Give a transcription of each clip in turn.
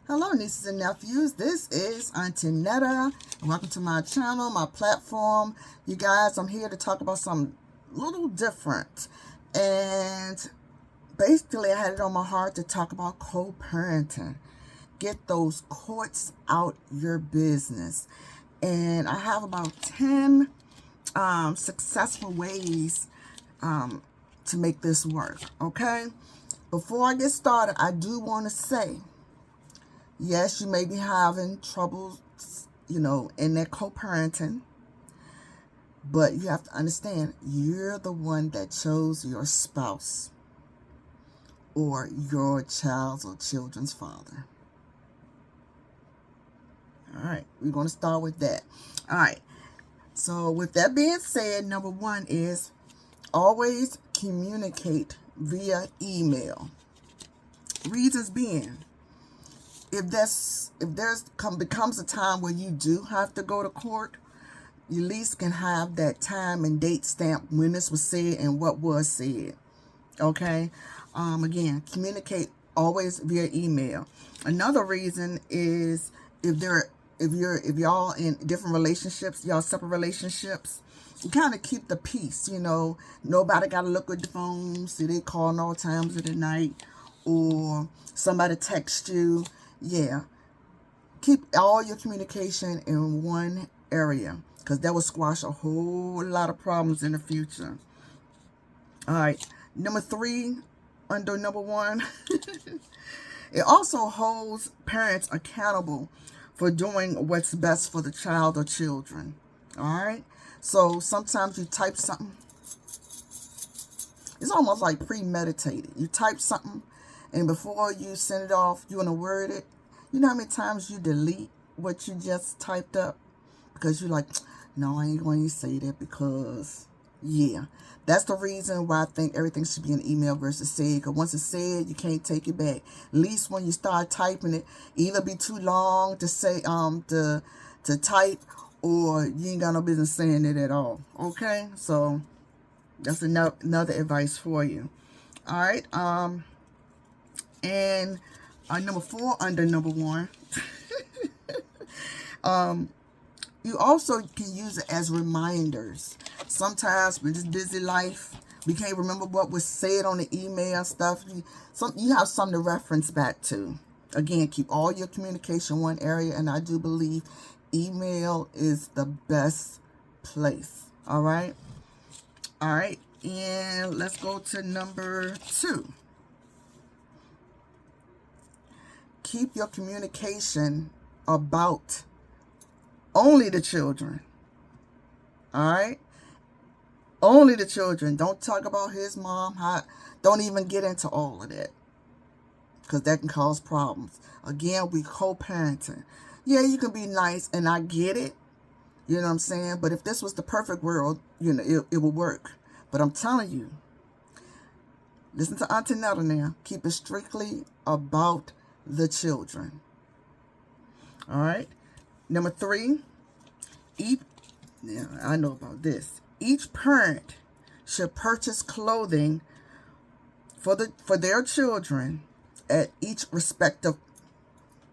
Hello, nieces and nephews. This is Auntie Netta. And welcome to my channel, my platform. You guys, I'm here to talk about something a little different. And basically, I had it on my heart to talk about co-parenting. Get those courts out your business. And I have about 10 successful ways to make this work, okay? Before I get started, I do want to say, yes, you may be having troubles, in that co-parenting, but you have to understand you're the one that chose your spouse or your child's or children's father. All right, we're going to start with that. All right, so with that being said, number one is always communicate via email. Reasons being, if becomes a time where you do have to go to court, you at least can have that time and date stamp when this was said and what was said. Okay. Again, communicate always via email. Another reason is if y'all in different relationships, y'all separate relationships, you kind of keep the peace. Nobody got to look at the phone, see they calling all times of the night, or somebody text you. Yeah, keep all your communication in one area, because that will squash a whole lot of problems in the future. All right, number three, under number one, it also holds parents accountable for doing what's best for the child or children. All right, so sometimes you type something, it's almost like premeditated. You type something, and before you send it off, you want to word it. You know how many times you delete what you just typed up? Because you're like, no, I ain't going to say that because, yeah. That's the reason why I think everything should be an email versus said. Because once it's said, you can't take it back. At least when you start typing it, either be too long to say, to type, or you ain't got no business saying it at all. Okay? So that's another advice for you. All right. And number four, under number one, you also can use it as reminders. Sometimes with this busy life, we can't remember what was said on the email stuff. You have something to reference back to. Again, keep all your communication in one area, and I do believe email is the best place. All right? All right, and let's go to number two. Keep your communication about only the children. All right? Only the children. Don't talk about his mom. Don't even get into all of that, because that can cause problems. Again, we co-parenting. Yeah, you can be nice, and I get it. You know what I'm saying? But if this was the perfect world, it would work. But I'm telling you, listen to Auntie Netta now. Keep it strictly about the children. All right? Number three, I know about this. Each parent should purchase clothing for their children at each respective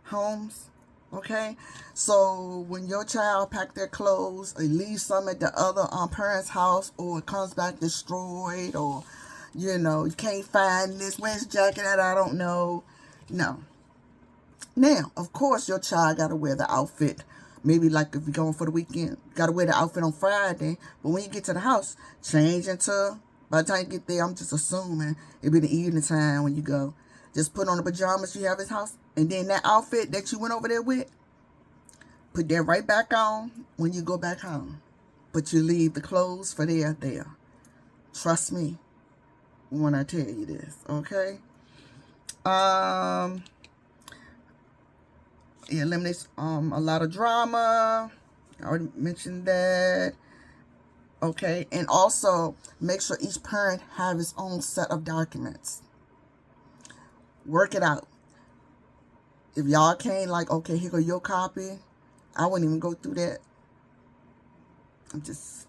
homes. Okay, so when your child pack their clothes or leave some at the other parent's house, or it comes back destroyed, or you can't find this, where's the jacket at, I don't know. No. Now, of course, your child got to wear the outfit. Maybe like if you're going for the weekend, got to wear the outfit on Friday. But when you get to the house, change into, by the time you get there, I'm just assuming it'll be the evening time when you go. Just put on the pajamas you have at his house. And then that outfit that you went over there with, put that right back on when you go back home. But you leave the clothes for there. Trust me when I tell you this, okay? It eliminates a lot of drama. I already mentioned that. Okay, and also make sure each parent have his own set of documents. Work it out. If y'all can't, like, okay, here go your copy, I wouldn't even go through that. I'm just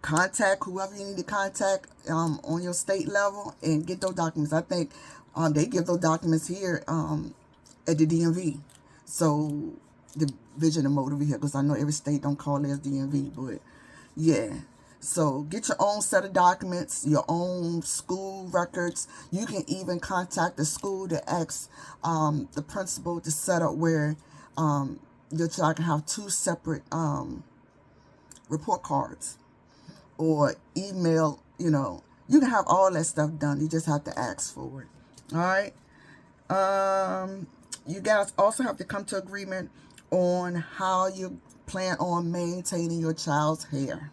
contact whoever you need to contact on your state level and get those documents. I think They give those documents here at the DMV. So the Vision and Motor Vehicles. I know every state don't call it as DMV, but yeah. So get your own set of documents, your own school records. You can even contact the school to ask the principal to set up where your child can have two separate report cards, or email, you can have all that stuff done. You just have to ask for it. All right. You guys also have to come to agreement on how you plan on maintaining your child's hair.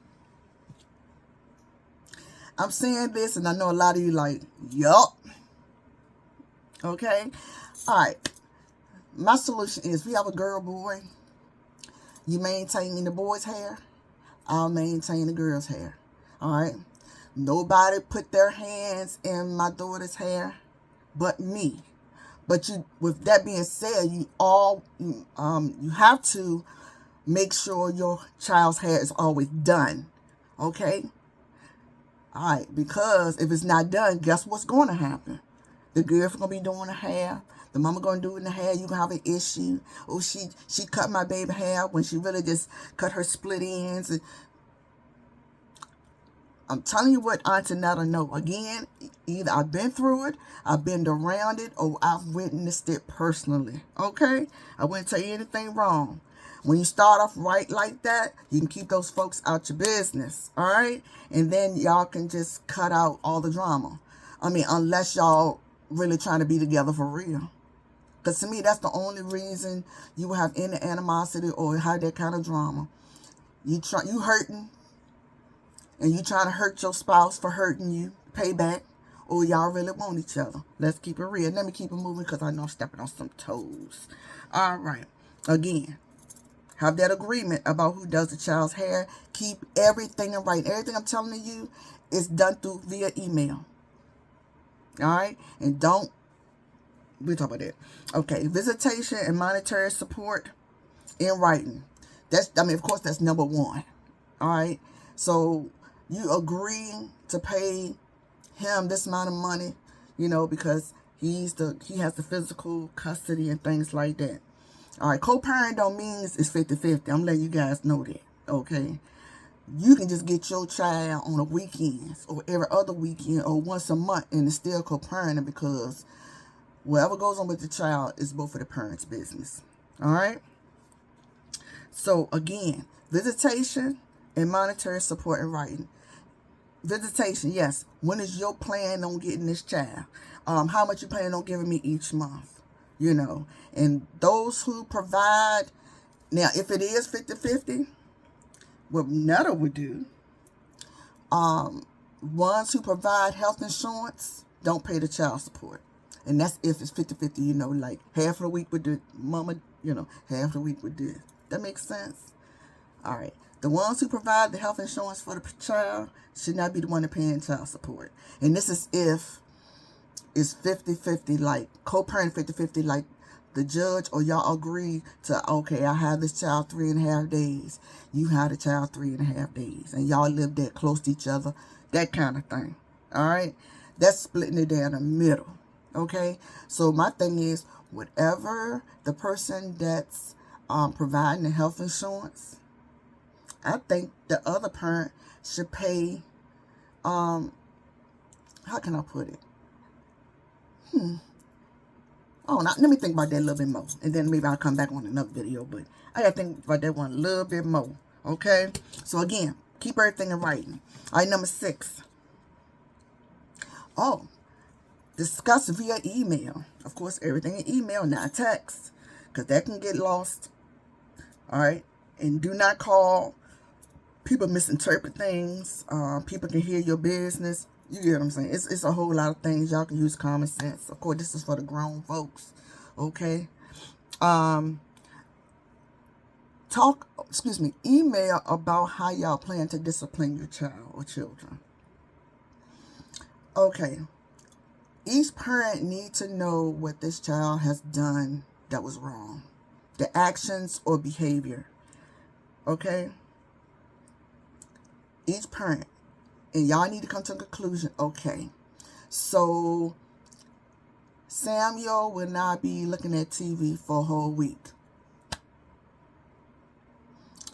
I'm saying this, and I know a lot of you like, yup. Okay? All right. My solution is, if we have a girl, boy, you maintain the boy's hair, I'll maintain the girl's hair. All right? Nobody put their hands in my daughter's hair but me. But with that being said, you have to make sure your child's hair is always done. Okay? All right, because if it's not done, guess what's going to happen? The girl's going to be doing the hair. The mama going to do it in the hair. You're going to have an issue. Oh, she cut my baby hair when she really just cut her split ends. I'm telling you what Auntie Netta know. Again, either I've been through it, I've been around it, or I've witnessed it personally. Okay? I wouldn't tell you anything wrong. When you start off right like that, you can keep those folks out your business. All right? And then y'all can just cut out all the drama. I mean, unless y'all really trying to be together for real. Because to me, that's the only reason you will have any animosity or have that kind of drama. You hurting, and you trying to hurt your spouse for hurting you, payback, or y'all really want each other. Let's keep it real. Let me keep it moving because I know I'm stepping on some toes. All right. Again, have that agreement about who does the child's hair. Keep everything in writing. Everything I'm telling you is done via email. All right? And we'll talk about that. Okay. Visitation and monetary support in writing. Of course, that's number one. All right? So you agree to pay him this amount of money, because he has the physical custody and things like that. All right, co-parent don't mean it's 50-50. I'm letting you guys know that, okay? You can just get your child on the weekends or every other weekend or once a month, and it's still co-parenting, because whatever goes on with the child is both of the parents' business. All right? So, again, visitation and monetary support in writing. Visitation, yes. When is your plan on getting this child? How much you plan on giving me each month? And those who provide, now if it is 50-50, what Netta would do, ones who provide health insurance don't pay the child support. And that's if it's 50-50, like half of the week with the mama, half of the week with this. That makes sense? All right. The ones who provide the health insurance for the child should not be the one that paying child support. And this is if it's 50-50, like co-parent 50-50, like the judge or y'all agree to, okay, I have this child 3.5 days. You have the child 3.5 days. And y'all live that close to each other. That kind of thing. All right? That's splitting it down the middle. Okay? So my thing is, whatever the person that's providing the health insurance, I think the other parent should pay, how can I put it? Let me think about that a little bit more. And then maybe I'll come back on another video. But I got to think about that one a little bit more. Okay? So again, keep everything in writing. All right, number 6. Discuss via email. Of course, everything in email, not text. Because that can get lost. All right? And do not call. People misinterpret things. People can hear your business. You get what I'm saying? It's a whole lot of things. Y'all can use common sense. Of course, this is for the grown folks. Okay? Email about how y'all plan to discipline your child or children. Okay. Each parent needs to know what this child has done that was wrong. The actions or behavior. Okay? Each parent. And y'all need to come to a conclusion. Okay. So Samuel will not be looking at TV for a whole week.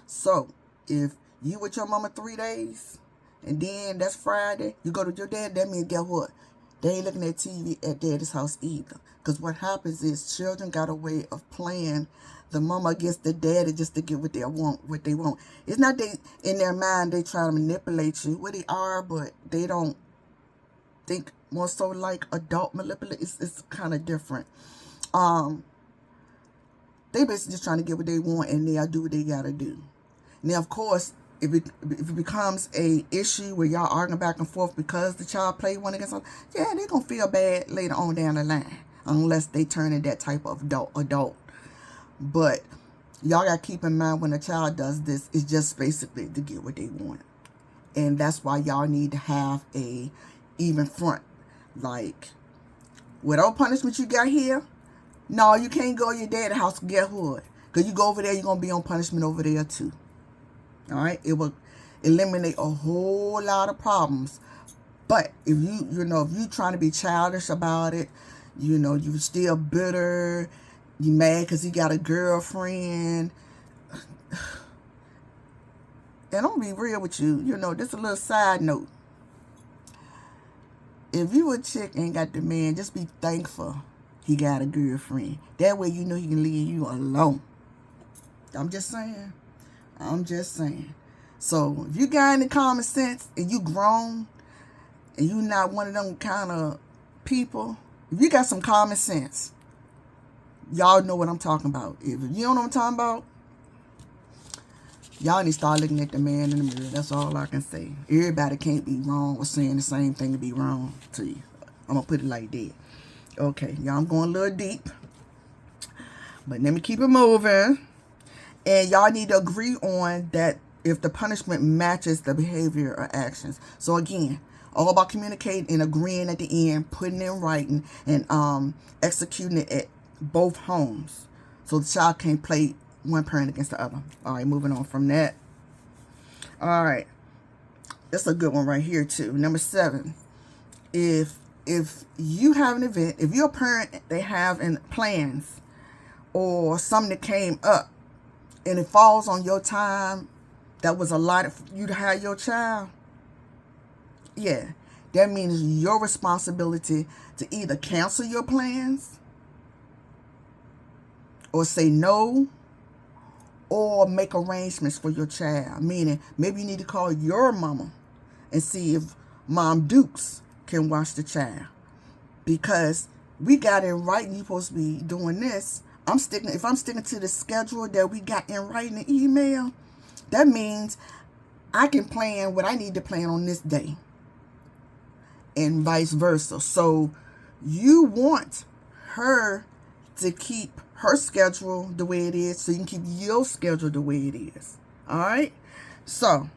So, if you with your mama 3 days, and then that's Friday, you go to your dad, that means guess what? They ain't looking at TV at daddy's house either. Because what happens is children got a way of playing the mama against the daddy just to get what they want. It's not they in their mind they try to manipulate you. Well, they are, but they don't think more so like adult manipulate. It's kind of different. They basically just trying to get what they want, and they'll do what they gotta do. Now, of course, if it becomes a issue where y'all arguing back and forth because the child played one against another, yeah, they're gonna feel bad later on down the line, unless they turn into that type of adult. But y'all gotta keep in mind when a child does this, it's just basically to get what they want, and that's why y'all need to have a even front. Like, whatever punishment you got here, no, you can't go to your dad's house. Get what? Because you go over there, you're gonna be on punishment over there too. All right, it will eliminate a whole lot of problems. But if if you trying to be childish about it, you still bitter, you mad because he got a girlfriend. And I'm gonna be real with you. Just a little side note. If you a chick and got the man, just be thankful he got a girlfriend. That way he can leave you alone. I'm just saying. So if you got any common sense and you grown and you not one of them kind of people, if you got some common sense, y'all know what I'm talking about. If you don't know what I'm talking about, y'all need to start looking at the man in the mirror. That's all I can say. Everybody can't be wrong or saying the same thing to be wrong to you. I'm going to put it like that. Okay, y'all, I'm going a little deep. But let me keep it moving. And y'all need to agree on that if the punishment matches the behavior or actions. So again, all about communicating and agreeing at the end, putting it in writing, and executing it at both homes. So the child can't play one parent against the other. All right, moving on from that. All right. That's a good one right here too. Number 7. If you have an event, if you're a parent, they have plans or something that came up, and it falls on your time that was allotted for you to have your child, yeah, that means your responsibility to either cancel your plans or say no or make arrangements for your child. Meaning, maybe you need to call your mama and see if Mom Dukes can watch the child. Because we got in writing you're supposed to be doing this. If I'm sticking to the schedule that we got in writing the email, that means I can plan what I need to plan on this day. And vice versa. So you want her to keep her schedule the way it is so you can keep your schedule the way it is. All right? So,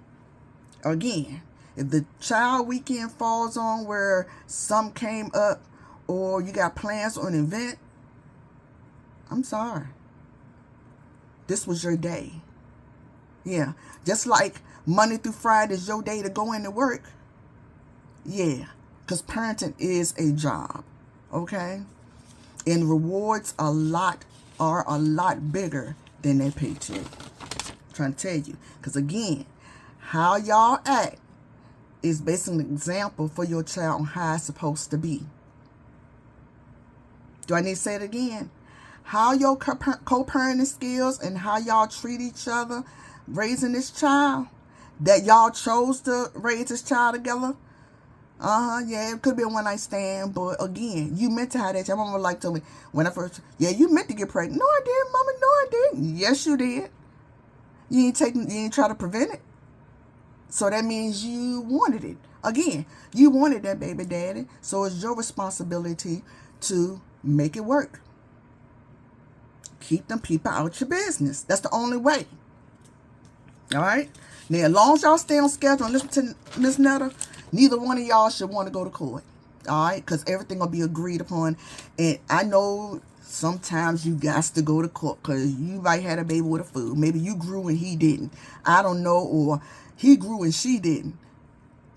again, if the child weekend falls on where some came up or you got plans on an event, I'm sorry. This was your day. Yeah. Just like Monday through Friday is your day to go into work. Yeah. Because parenting is a job. Okay? And rewards are a lot bigger than that paycheck. I'm trying to tell you. Because again, how y'all act is basically an example for your child on how it's supposed to be. Do I need to say it again? How your co-parenting skills and how y'all treat each other raising this child, that y'all chose to raise this child together. Yeah, it could be a one-night stand, but again, you meant to have that. Your mama told me when I first, yeah, you meant to get pregnant. No, I didn't, Mama. No, I didn't. Yes, you did. You ain't try to prevent it. So that means you wanted it. Again, you wanted that baby daddy. So it's your responsibility to make it work. Keep them people out your business. That's the only way. All right? Now, as long as y'all stay on schedule and listen to Miss Netta, neither one of y'all should want to go to court. All right? Because everything will be agreed upon. And I know sometimes you got to go to court because you might have a baby with a fool. Maybe you grew and he didn't. I don't know. Or he grew and she didn't.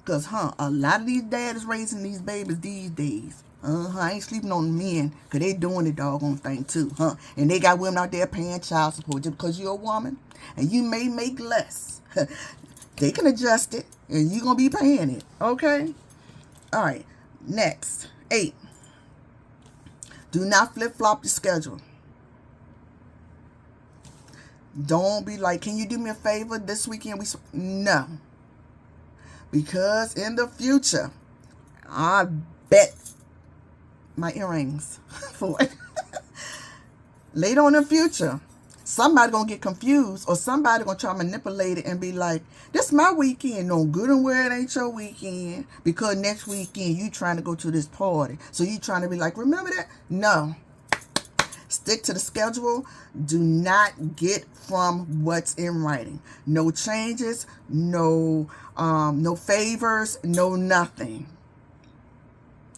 Because, a lot of these dads raising these babies these days. I ain't sleeping on men, because they doing the doggone thing too, huh? And they got women out there paying child support just because you're a woman and you may make less. They can adjust it and you're going to be paying it, okay? All right, next. 8. Do not flip-flop the schedule. Don't be like, can you do me a favor this weekend? No. Because in the future, I bet my earrings for it. Later on in the future, somebody gonna get confused, or somebody gonna try to manipulate it and be like, this my weekend. No, good and well, it ain't your weekend, because next weekend you trying to go to this party. So you trying to be like, remember that? No. Stick to the schedule. Do not get from what's in writing. No changes, no favors, no nothing.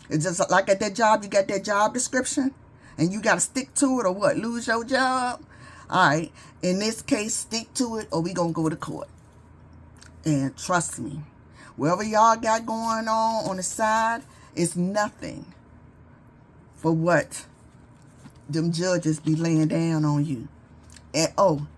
It's just like at that job, you got that job description and you got to stick to it, or what? Lose your job? All right. In this case, stick to it, or we going to go to court. And trust me, whatever y'all got going on the side is nothing for what them judges be laying down on you. And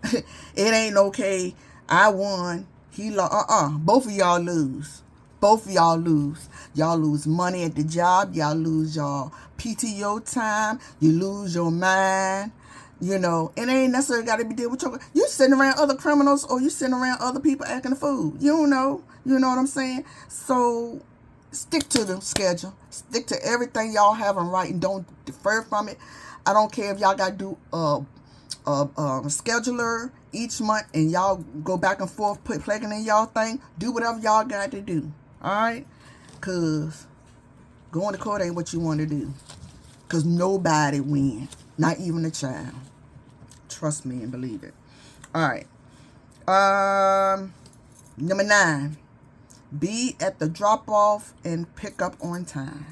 it ain't okay. I won. He lost. Both of y'all lose. Both of y'all lose. Y'all lose money at the job. Y'all lose your PTO time. You lose your mind. You know, it ain't necessarily got to be deal with your. You sitting around other criminals, or you sitting around other people acting a fool. You don't know. You know what I'm saying? So stick to the schedule. Stick to everything y'all have in writing. Don't defer from it. I don't care if y'all got to do a scheduler each month and y'all go back and forth, plugging in y'all thing. Do whatever y'all got to do. All right? Because going to court ain't what you want to do. Because nobody wins. Not even a child. Trust me and believe it. All right. Number 9. Be at the drop-off and pick up on time.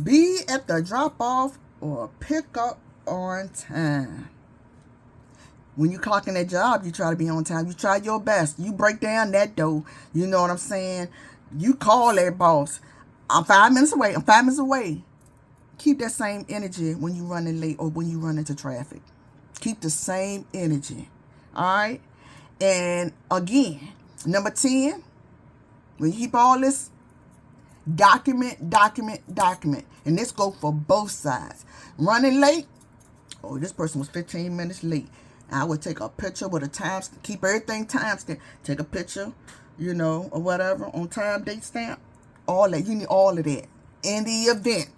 Be at the drop-off or pick up on time. When you clock in that job, you try to be on time. You try your best. You break down that door. You know what I'm saying? You call that boss. I'm 5 minutes away. I'm 5 minutes away. Keep that same energy when you running late or when you run into traffic. Keep the same energy. All right? And again, number 10, when you keep all this, document. And this go for both sides. Running late. Oh, this person was 15 minutes late. I would take a picture with a time, keep everything timestamped. Take a picture, you know, or whatever on time, date stamp. All that. You need all of that. In the event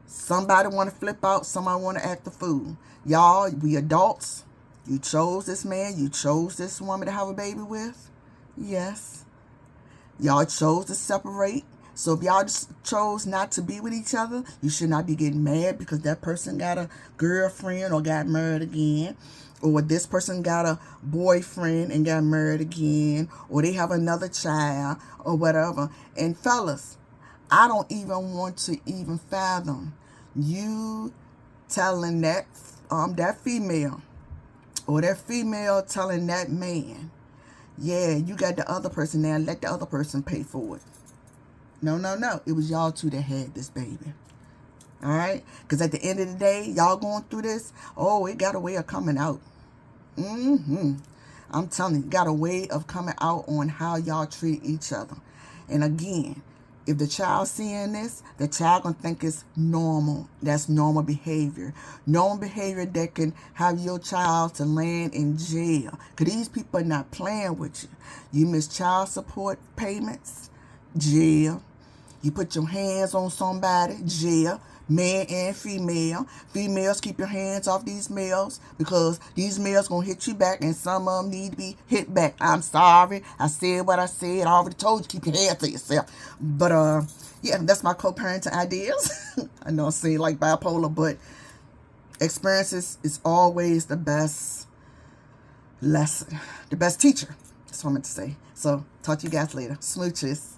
somebody want to flip out, somebody want to act a fool. Y'all, we adults. You chose this man. You chose this woman to have a baby with. Yes. Y'all chose to separate. So if y'all just chose not to be with each other, you should not be getting mad because that person got a girlfriend or got married again. Or this person got a boyfriend and got married again. Or they have another child or whatever. And fellas, I don't even want to even fathom you telling that female or that female telling that man, yeah, you got the other person now, let the other person pay for it. No. It was y'all two that had this baby. All right? Because at the end of the day, y'all going through this, it got a way of coming out. I'm telling you, got a way of coming out on how y'all treat each other. And again, if the child seeing this, the child gonna think it's normal. That's normal behavior. Normal behavior that can have your child to land in jail. Because these people are not playing with you. You miss child support payments, jail. You put your hands on somebody, jail. Man and female. Females, keep your hands off these males because these males gonna hit you back and some of them need to be hit back. I'm sorry. I said what I said. I already told you, keep your hands to yourself. But, yeah, that's my co-parenting ideas. I know I say like bipolar, but experiences is always the best lesson, the best teacher. That's what I meant to say. So, talk to you guys later. Smooches.